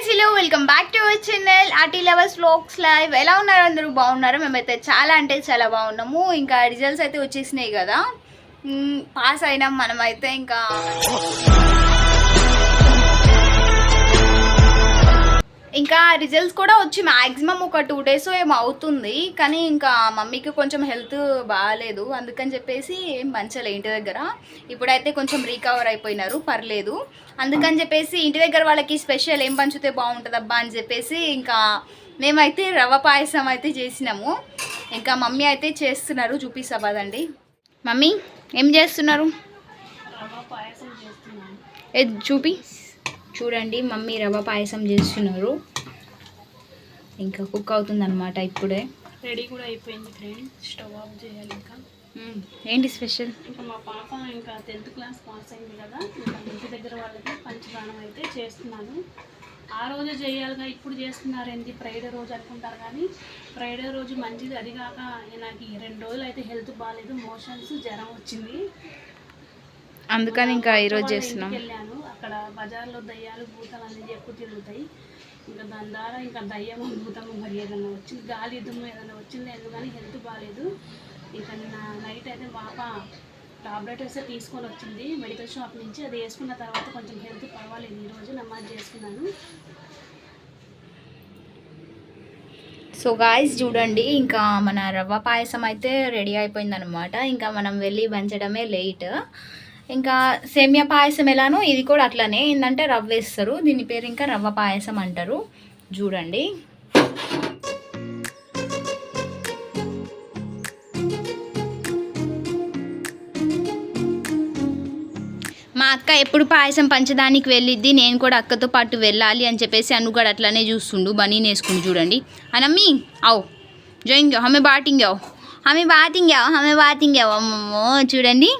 Guys hello welcome back to our channel arty lovers vlogs live. ఎలా ఉన్నారు అందరూ? బాగున్నారు. మేమైతే చాలా అంటే చాలా బాగున్నాము. ఇంకా రిజల్ట్స్ అయితే వచ్చేసినాయి కదా, పాస్ అయినాం మనమైతే. ఇంకా రిజల్ట్స్ కూడా వచ్చి మ్యాక్సిమం ఒక 2 days ఏమో అవుతుంది. కానీ ఇంకా మమ్మీకి కొంచెం హెల్త్ బాగాలేదు, అందుకని చెప్పేసి ఏం పంచలే ఇంటి దగ్గర. ఇప్పుడైతే కొంచెం రీకవర్ అయిపోయినారు, పర్లేదు. అందుకని చెప్పేసి ఇంటి దగ్గర వాళ్ళకి స్పెషల్ ఏం పంచితే బాగుంటుంది అబ్బా అని చెప్పేసి ఇంకా మేమైతే రవ్వ పాయసం అయితే చేసినాము. ఇంకా మమ్మీ అయితే చేస్తున్నారు, చూపిస్తా పదండి. మమ్మీ ఏం చేస్తున్నారు? చూపి చూడండి, మమ్మీ రవ్వ పాయసం చేస్తున్నారు. ఇంకా కుక్ అవుతుంది అనమాట. ఇప్పుడే రెడీ కూడా అయిపోయింది ఫ్రెండ్. స్టవ్ ఆఫ్ చేయాలి. ఇంకా ఏంటి స్పెషల్? ఇంకా మా పాప ఇంకా 10th క్లాస్ పాస్ అయింది కదా, ఇంకా ఇంటి దగ్గర వాళ్ళకి పంచదానం అయితే చేస్తున్నాను. ఆ రోజు చేయాలిగా, ఇప్పుడు చేస్తున్నారు ఏంటి ఫ్రైడే రోజు అనుకుంటారు, కానీ ఫ్రైడే రోజు మంచిది. అది కాక నాకు 2 రోజులు అయితే హెల్త్ బాగాలేదు, మోషన్స్ జ్వరం వచ్చింది. అందుకని ఇంకా ఈరోజు చేస్తున్నాం. వెళ్ళాను, అక్కడ బజార్లో దయ్యాలు భూతాలు అన్నీ ఎక్కువ తిరుగుతాయి. ఇంకా దాని ద్వారా ఇంకా దయ్యము భూతము మరి ఏదైనా వచ్చింది, గాలి దుమ్ము ఏదైనా వచ్చింది, ఎందుకని హెల్త్ బాగాలేదు. ఇంకా నిన్న నైట్ అయితే పాప టాబ్లెట్ వేస్తే తీసుకొని వచ్చింది మెడికల్ షాప్ నుంచి. అది వేసుకున్న తర్వాత కొంచెం హెల్త్ పర్వాలేదు. ఈరోజు నమాజ్ చేసుకున్నాను. సో గాయ్స్ చూడండి, ఇంకా మన రవ్వ పాయసం అయితే రెడీ అయిపోయిందనమాట. ఇంకా మనం వెళ్ళి పంచడమే లేట్. ఇంకా సేమియా పాయసం ఎలానో ఇది కూడా అట్లనే, ఏంటంటే రవ్వ వేస్తారు. దీని పేరు ఇంకా రవ్వ పాయసం అంటారు. చూడండి, మా అక్క ఎప్పుడు పాయసం పంచడానికి వెళ్ళిద్ది, నేను కూడా అక్కతో పాటు వెళ్ళాలి అని చెప్పేసి అన్ను కూడా అట్లనే చూస్తుండు, బనీని వేసుకుండు. చూడండి అనమ్మి, అవు జోయింగ్ హమే బాటింగ్ అమ్మమ్మో. చూడండి,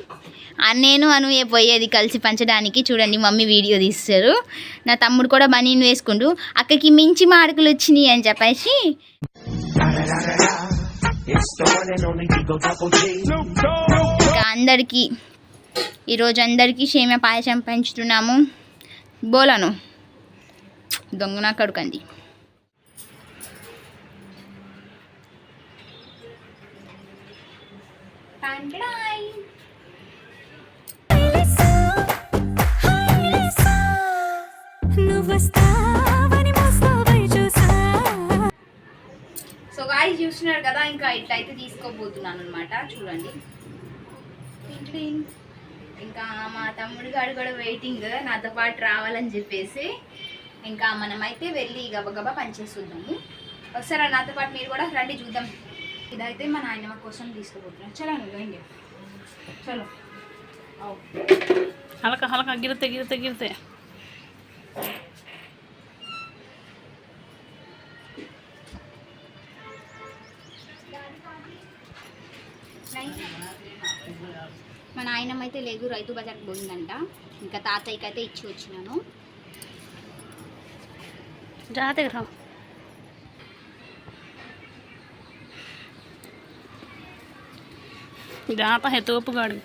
నేను అను పోయేది కలిసి పంచడానికి. చూడండి మమ్మీ వీడియో తీస్తారు. నా తమ్ముడు కూడా బనీని వేసుకుంటూ అక్కకి మించి మార్కులు వచ్చినాయి అని చెప్పేసి ఇంకా అందరికీ ఈరోజు అందరికీ సేమియా పాయసం పంచుతున్నాము. బోలను దొంగన కడుకండి. సో గాయ్స్ చూస్తున్నారు కదా, ఇంకా ఇట్లా అయితే తీసుకోబోతున్నాను అనమాట. చూడండి, ఇంకా మా తమ్ముడు గారు కూడా వెయిటింగ్ నాతో పాటు రావాలని చెప్పేసి. ఇంకా మనమైతే వెళ్ళి గబగబా పనిచేస్తున్నాము. ఒకసారి నాతో పాటు మీరు కూడా రండి, చూద్దాం. ఇదైతే మా నాయనమ్మ కోసం తీసుకోబోతున్నాను. చలో నువ్వు చలో. హలక హలక గిరితే మా నాయనమ్మ అయితే లేగు రైతు బజార్కి పోయిందంట. ఇంకా తాతయ్యకి అయితే ఇచ్చి వచ్చినాను. జాతర జాత హే తోపుగాడు.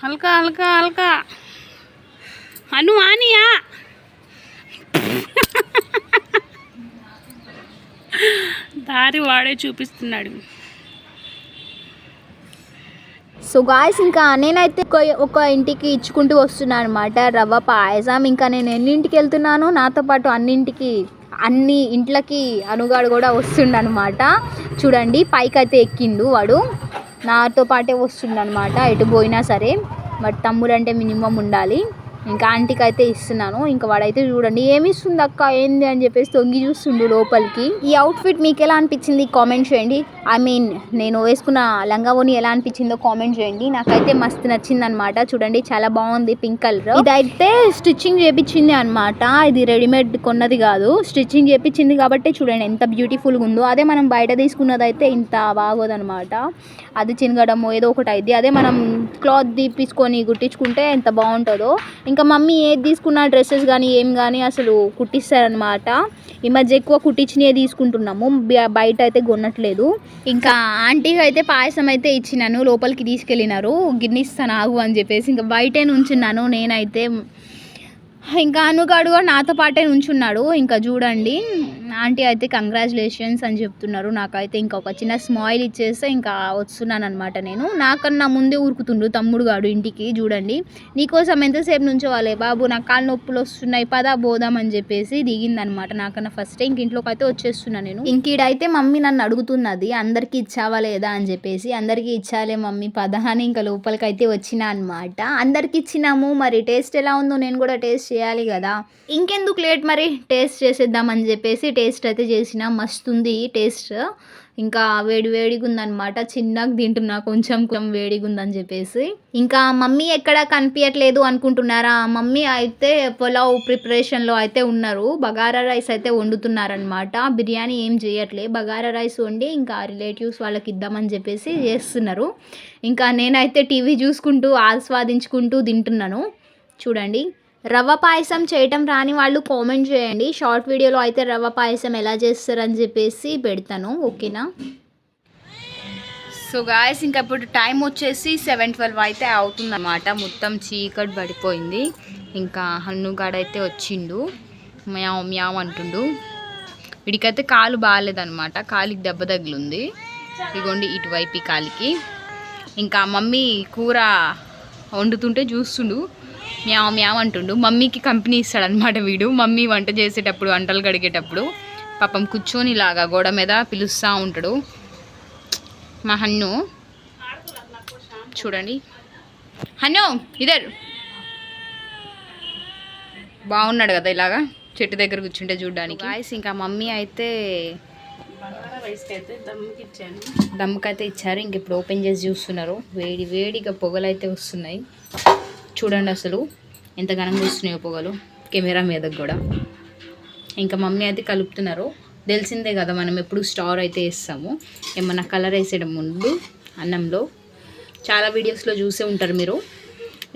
హల్కా హల్కా హల్కా అను ఆనియా దారి వాడే చూపిస్తున్నాడు. సో గాయ్స్, ఇంకా నేనైతే ఒక ఇంటికి ఇచ్చుకుంటూ వస్తున్నాను అనమాట రవ్వ పాయసం. ఇంకా నేను ఎన్నింటికి వెళ్తున్నాను, నాతో పాటు అన్ని ఇంట్లకి అనుగాడు కూడా వస్తుండనమాట. చూడండి, పైకి అయితే ఎక్కిండు వాడు, నాతో పాటే వస్తుండనమాట ఎటు పోయినా సరే. బట్ తమ్ముడు అంటే మినిమం ఉండాలి. ఇంకా ఆంటీకి అయితే ఇస్తున్నాను. ఇంకా వాడైతే చూడండి ఏమి ఇస్తుంది అక్క ఏంది అని చెప్పేసి తొంగి చూస్తుండు లోపలికి. ఈ అవుట్ఫిట్ మీకు ఎలా అనిపించింది కామెంట్ చేయండి. నేను వేసుకున్న లంగావోని ఎలా అనిపించిందో కామెంట్ చేయండి. నాకైతే మస్తు నచ్చింది అనమాట. చూడండి చాలా బాగుంది, పింక్ కలర్. ఇదైతే స్టిచ్చింగ్ చేపించింది అనమాట, ఇది రెడీమేడ్ కొన్నది కాదు, స్టిచ్చింగ్ చేపించింది కాబట్టి చూడండి ఎంత బ్యూటిఫుల్గా ఉందో. అదే మనం బయట తీసుకున్నది అయితే ఇంత బాగోదనమాట, అది చినగడము ఏదో ఒకటి అయింది. అదే మనం క్లాత్ తీపించుకొని గుట్టించుకుంటే ఎంత బాగుంటుందో. ఇంకా ఇంకా మమ్మీ ఏది తీసుకున్న డ్రెస్సెస్ కానీ ఏం కానీ అసలు కుట్టిస్తారనమాట. ఈ మధ్య ఎక్కువ కుట్టించినవి తీసుకుంటున్నాము, బయట అయితే కొనట్లేదు. ఇంకా ఆంటీకి అయితే పాయసం అయితే ఇచ్చినాను, లోపలికి తీసుకెళ్ళినారు. గిన్నెస్తాను ఆగు అని చెప్పేసి ఇంకా బయటే నుంచున్నాను నేనైతే. ఇంకా అనుగాడు కూడా నాతో పాటే నుంచున్నాడు. ఇంకా చూడండి ఆంటీ అయితే కంగ్రాచులేషన్స్ అని చెప్తున్నారు. నాకైతే ఇంకా ఒక చిన్న స్మైల్ ఇచ్చేస్తే ఇంకా వస్తున్నాను అనమాట. నేను నాకన్నా ముందే ఊరుకుతుండు తమ్ముడు గాడు ఇంటికి. చూడండి నీకోసం ఎంతసేపు నుంచోవాలి బాబు, నాకు కాళ్ళు నొప్పులు వస్తున్నాయి పదా పోదాం అని చెప్పేసి దిగిందనమాట నాకన్నా ఫస్ట్. ఇంక ఇంట్లోకి అయితే వచ్చేస్తున్నా నేను. ఇంకీడైతే మమ్మీ నన్ను అడుగుతున్నది అందరికీ ఇచ్చావా లేదా అని చెప్పేసి. అందరికీ ఇచ్చాలే మమ్మీ పదా అని ఇంకా లోపలికి అయితే వచ్చిన అనమాట. అందరికి ఇచ్చినాము, మరి టేస్ట్ ఎలా ఉందో నేను కూడా టేస్ట్ చేయాలి కదా. ఇంకెందుకు లేట్, మరి టేస్ట్ చేసేద్దామని చెప్పేసి టేస్ట్ అయితే చేసిన. మస్తుంది టేస్ట్. ఇంకా వేడి వేడిగా ఉందనమాట. చిన్నగా తింటున్నా, కొంచెం వేడిగా ఉందని చెప్పేసి. ఇంకా మమ్మీ ఎక్కడ కనిపించట్లేదు అనుకుంటున్నారా, మమ్మీ అయితే పులావ్ ప్రిపరేషన్లో అయితే ఉన్నారు. బగారా రైస్ అయితే వండుతున్నారనమాట. బిర్యానీ ఏం చేయట్లే, బగారా రైస్ వండి ఇంకా రిలేటివ్స్ వాళ్ళకి ఇద్దామని చెప్పేసి చేస్తున్నారు. ఇంకా నేనైతే టీవీ చూసుకుంటూ ఆస్వాదించుకుంటూ తింటున్నాను. చూడండి రవ్వ పాయసం చేయటం రాని వాళ్ళు కామెంట్ చేయండి. షార్ట్ వీడియోలో అయితే రవ్వ పాయసం ఎలా చేస్తారని చెప్పేసి పెడతాను, ఓకేనా. సో గాయస్ ఇంకా ఇప్పుడు టైం వచ్చేసి 7:12 అయితే అవుతుందన్నమాట. మొత్తం చీకటి పడిపోయింది. ఇంకా హన్నుగాడైతే వచ్చిండు, మ్యావ్ మ్యావ్ అంటుండు. వీడికైతే కాలు బాగాలేదనమాట, కాలికి దెబ్బ తగిలింది. ఇగోండి ఇటువైపు కాలికి. ఇంకా మమ్మీ కూర వండుతుంటే చూస్తుండు, మ్యావ్ మ్యావ్ అంటుండు. మమ్మీకి కంపెనీ ఇస్తాడనమాట వీడు. మమ్మీ వంట చేసేటప్పుడు, వంటలు కడిగేటప్పుడు పాపం కూర్చొని ఇలాగా గోడ మీద పిలుస్తూ ఉంటాడు మా హన్ను. చూడండి హన్ను ఇదర్ బాగున్నాడు కదా ఇలాగా చెట్టు దగ్గర కూర్చుంటే చూడడానికి. గాయస్ ఇంకా మమ్మీ అయితే దమ్ముకైతే ఇచ్చారు. ఇంక ఇప్పుడు ఓపెన్ చేసి చూస్తున్నారు. వేడి వేడిగా పొగలు అయితే వస్తున్నాయి. చూడండి అసలు ఎంత ఘనంగా వస్తున్నాయో పొగలు కెమెరా మీదకి కూడా. ఇంకా మమ్మీ అయితే కలుపుతున్నారు. తెలిసిందే కదా మనం ఎప్పుడు స్టార్ అయితే వేస్తాము ఏమన్నా కలర్ వేసేయడం ముందు అన్నంలో. చాలా వీడియోస్లో చూసే ఉంటారు మీరు.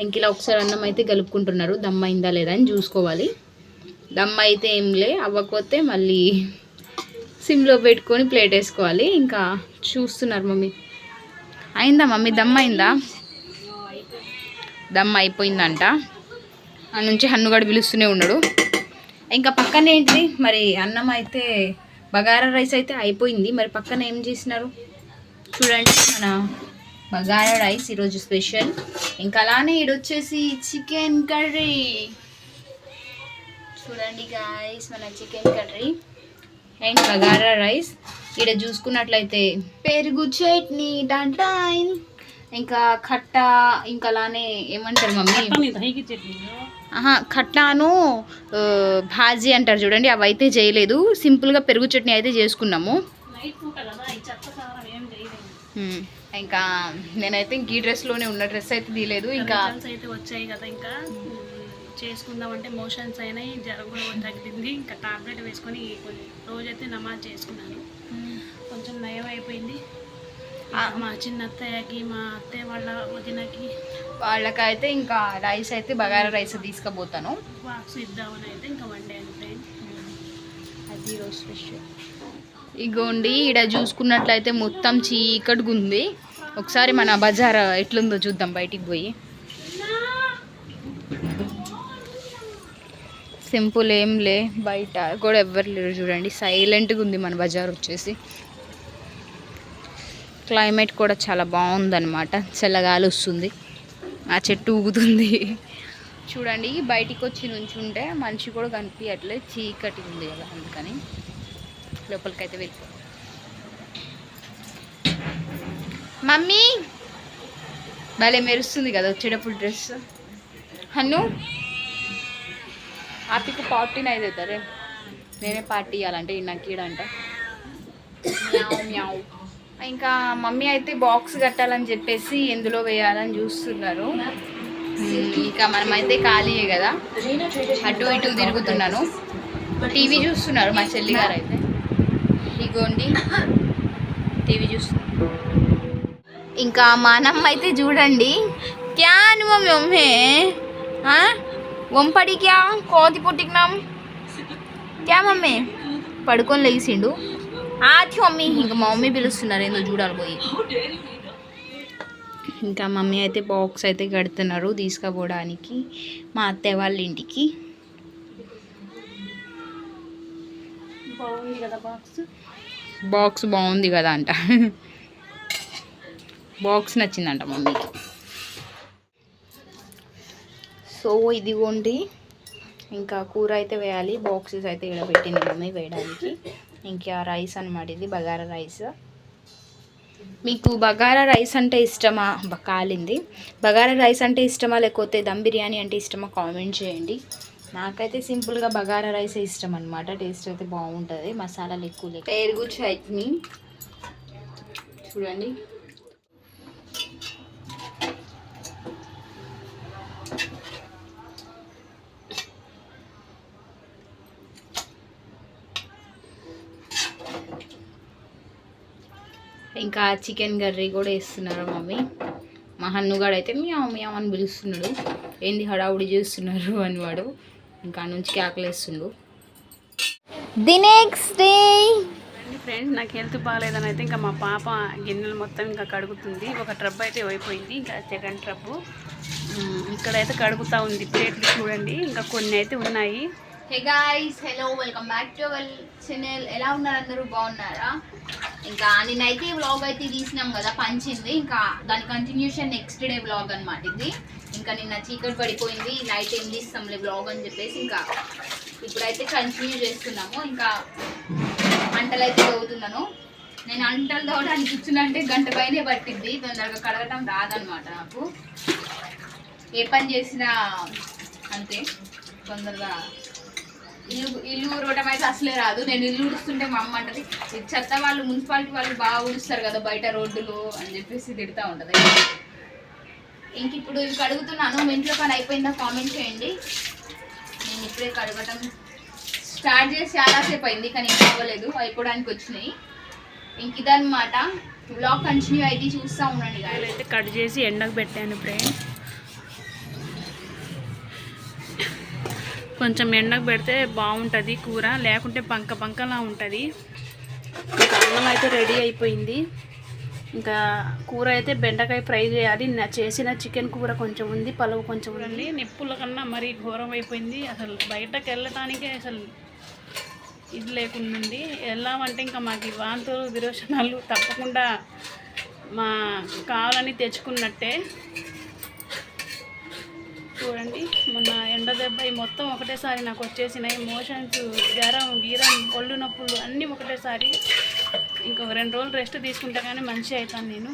ఇంక ఇలా ఒకసారి అన్నం అయితే కలుపుకుంటున్నారు. దమ్ అయిందా లేదా అని చూసుకోవాలి. దమ్ అయితే ఏం లే, అవ్వకపోతే మళ్ళీ సిమ్లో పెట్టుకొని ప్లేట్ వేసుకోవాలి. ఇంకా చూస్తున్నారు మమ్మీ. అయిందా మమ్మీ, దమ్ అయిందా? దమ్ అయిపోయిందంట. ఆ నుంచి హన్నుగాడు పిలుస్తూనే ఉన్నాడు. ఇంకా పక్కన ఏంటి మరి అన్నం అయితే బగారా రైస్ అయితే అయిపోయింది. మరి పక్కన ఏం చేసినారు చూడండి, మన బగారా రైస్ ఈరోజు స్పెషల్. ఇంకా అలానే ఈడొచ్చేసి చికెన్ కర్రీ. చూడండి గాయస్ మన chicken curry and bagara rice. ఈడ చూసుకున్నట్లయితే పెరుగు చట్నీ డాంటాయిన్, ఇంకా ఖట్ట, ఇంకా అలానే ఏమంటారు మమ్మీ ఖట్టాను భాజీ అంటారు చూడండి, అవి అయితే చేయలేదు. సింపుల్గా పెరుగు చట్నీ అయితే చేసుకున్నాము. ఇంకా నేనైతే ఇంక ఈ డ్రెస్లోనే ఉన్న, డ్రెస్ అయితే తీయలేదు. ఇంకా అయితే వచ్చాయి కదా, ఇంకా చేసుకుందామంటే మోషన్స్ అయినాయి, జ్వరం కూడా తగ్గింది. ఇంకా టాబ్లెట్ వేసుకొని రోజైతే నమాజ్ చేసుకున్నాను. కొంచెం నయం అయిపోయింది. మా చిన్న అత్తయ్యకి, మా అత్తయ్య వాళ్ళ వదినకి, వాళ్ళకైతే ఇంకా రైస్ అయితే బగారా రైస్ తీసుకుపోతాను. బాక్స్ ఇద్దామని అయితే ఇంకా వండే అంటే అది రోజు స్పెషల్. ఇగోండి ఈడ చూసుకున్నట్లయితే మొత్తం చీకటిగా ఉంది. ఒకసారి మన బజార్ ఎట్లుందో చూద్దాం బయటికి పోయి. సింపుల్ ఏం లే, బయట కూడా ఎవ్వరు లేరు చూడండి, సైలెంట్గా ఉంది మన బజార్ వచ్చేసి. క్లైమేట్ కూడా చాలా బాగుందన్నమాట, చల్లగాలి వస్తుంది, ఆ చెట్టు ఊగుతుంది. చూడండి బయటికి వచ్చి నుంచుంటే మనిషి కూడా కనిపించట్లేదు, చీకటి ఉంది కదా, అందుకని లోపలికైతే వెళ్ళిపో. మమ్మీ భలే మెరుస్తుంది కదా వచ్చేటప్పుడు డ్రెస్. హన్ను ఆపికి పార్టీని అయితే అవుతారే, నేనే పార్టీ ఇవ్వాలంటే నాకు ఈడంట. మ్యావ్. ఇంకా మమ్మీ అయితే బాక్స్ కట్టాలని చెప్పేసి ఎందులో వేయాలని చూస్తున్నారు. ఇంకా మనమైతే ఖాళీయే కదా, అటు ఇటు తిరుగుతున్నాను. టీవీ చూస్తున్నారు మా చెల్లి గారు అయితే. ఇగోండి టీవీ చూస్తున్నారు. ఇంకా మా అన్నమ్మ అయితే చూడండి, క్యా అని మమ్మీ వంపడి క్యా కోతి పుట్టికినాం క్యా మమ్మీ పడుకొని లేచిండు ఆతి మమ్మీ ఇంకా మా మమ్మీ పిలుస్తున్నారు ఏందో చూడాలి పోయి. ఇంకా మమ్మీ అయితే బాక్స్ అయితే కడుతున్నారు తీసుకుపోవడానికి మా అత్తయ్య వాళ్ళ ఇంటికి. బాగుంది కదా బాక్స్ బాగుంది కదా అంట. బాక్స్ నచ్చిందంట మమ్మీకి. సో ఇదిగోండి ఇంకా కూర అయితే వేయాలి. బాక్సెస్ అయితే ఇక్కడ పెట్టింది మమ్మీ వేయడానికి. ఇంకా రైస్ అనమాట, ఇది బగారా రైస్. మీకు బగారా రైస్ అంటే ఇష్టమా? కాలింది. బగారా రైస్ అంటే ఇష్టమా లేకపోతే దమ్ బిర్యానీ అంటే ఇష్టమా కామెంట్ చేయండి. నాకైతే సింపుల్గా బగారా రైస్ ఇష్టం అనమాట. టేస్ట్ అయితే బాగుంటుంది, మసాలాలు ఎక్కువ లేక. పెరుగు చట్నీ చూడండి. ఇంకా చికెన్ కర్రీ కూడా వేస్తున్నారు మమ్మీ. మా హన్నుగాడు అయితే మియావ్ మియావ్ అని పిలుస్తున్నాడు. ఏంది హడావుడి చేస్తున్నారు అని వాడు ఇంకా నుంచి కేకలేస్తుండు. ది నెక్స్ట్ డే ఫ్రెండ్స్, నాకు హెల్త్ బాగాలేదని అయితే ఇంకా మా పాప గిన్నెలు మొత్తం ఇంకా కడుగుతుంది. ఒక ట్రబ్ అయితే అయిపోయింది, ఇంకా సెకండ్ ట్రబ్బు ఇక్కడైతే కడుగుతూ ఉంది. ప్లేట్లు చూడండి, ఇంకా కొన్ని అయితే ఉన్నాయి. Hey guys, hello, welcome back to our channel. ఎలా ఉన్నారు అందరూ? బాగున్నారా? ఇంకా నేనైతే వ్లాగ్ అయితే తీసినాం కదా పంచింది, ఇంకా దాని కంటిన్యూషన్ నెక్స్ట్ డే వ్లాగ్ అనమాట ఇది. ఇంకా నిన్న చీకటి పడిపోయింది, నైట్ ఏం తీస్తాంలే వ్లాగ్ అని చెప్పేసి ఇంకా ఇప్పుడైతే కంటిన్యూ చేస్తున్నాము. ఇంకా అంటలు అయితే తవ్వుతున్నాను. నేను అంటలు తవ్వడానికి కూర్చున్నంటే గంట పైనే పట్టింది, తొందరగా కడగటం రాదనమాట నాకు. ఏ పని చేసినా అంతే, తొందరగా ఇల్లు ఊరవటం అయితే అసలే రాదు. నేను ఇల్లు ఊడుస్తుంటే మా అమ్మ అంటది, చెత్త వాళ్ళు మున్సిపాలిటీ వాళ్ళు బాగా ఊడుస్తారు కదా బయట రోడ్డులు అని చెప్పేసి తిడుతూ ఉంటుంది. ఇంక ఇప్పుడు ఇవి కడుగుతున్నాను. మీ ఇంట్లో పని అయిపోయిందా కామెంట్ చేయండి. నేను ఇప్పుడే కడగటం స్టార్ట్ చేసి చాలాసేపు అయింది, కానీ ఇంకా అవ్వలేదు, అయిపోవడానికి వచ్చినాయి. ఇంక ఇదన్నమాట వ్లాగ్. కంటిన్యూ అయితే చూస్తూ ఉండండి. అయితే కట్ చేసి ఎండకు పెట్టాను ఫ్రెండ్స్. కొంచెం ఎండకు పెడితే బాగుంటుంది కూర, లేకుంటే బంక బంకలా ఉంటుంది. ఇంకా అన్నం అయితే రెడీ అయిపోయింది. ఇంకా కూర అయితే బెండకాయ ఫ్రై చేయాలి. చేసిన చికెన్ కూర కొంచెం ఉంది, పలువు కొంచెం ఉంది. నిప్పుల కన్నా మరీ ఘోరం అయిపోయింది. అసలు బయటకు వెళ్ళటానికే అసలు ఇది లేకుండా ఉంది. వెళ్ళామంటే ఇంకా మాకు ఈ వాంతులు విరోచనాలు తప్పకుండా మా కావాలని తెచ్చుకున్నట్టే. చూడండి, మొన్న ఎండ దెబ్బ మొత్తం ఒకటేసారి నాకు వచ్చేసినాయి. మోషన్స్, జ్వరం, గీరం, ఒళ్ళు నొప్పులు అన్నీ ఒకటేసారి. ఇంకొక 2 రోజులు రెస్ట్ తీసుకుంటే కానీ మంచిగా అవుతాను నేను.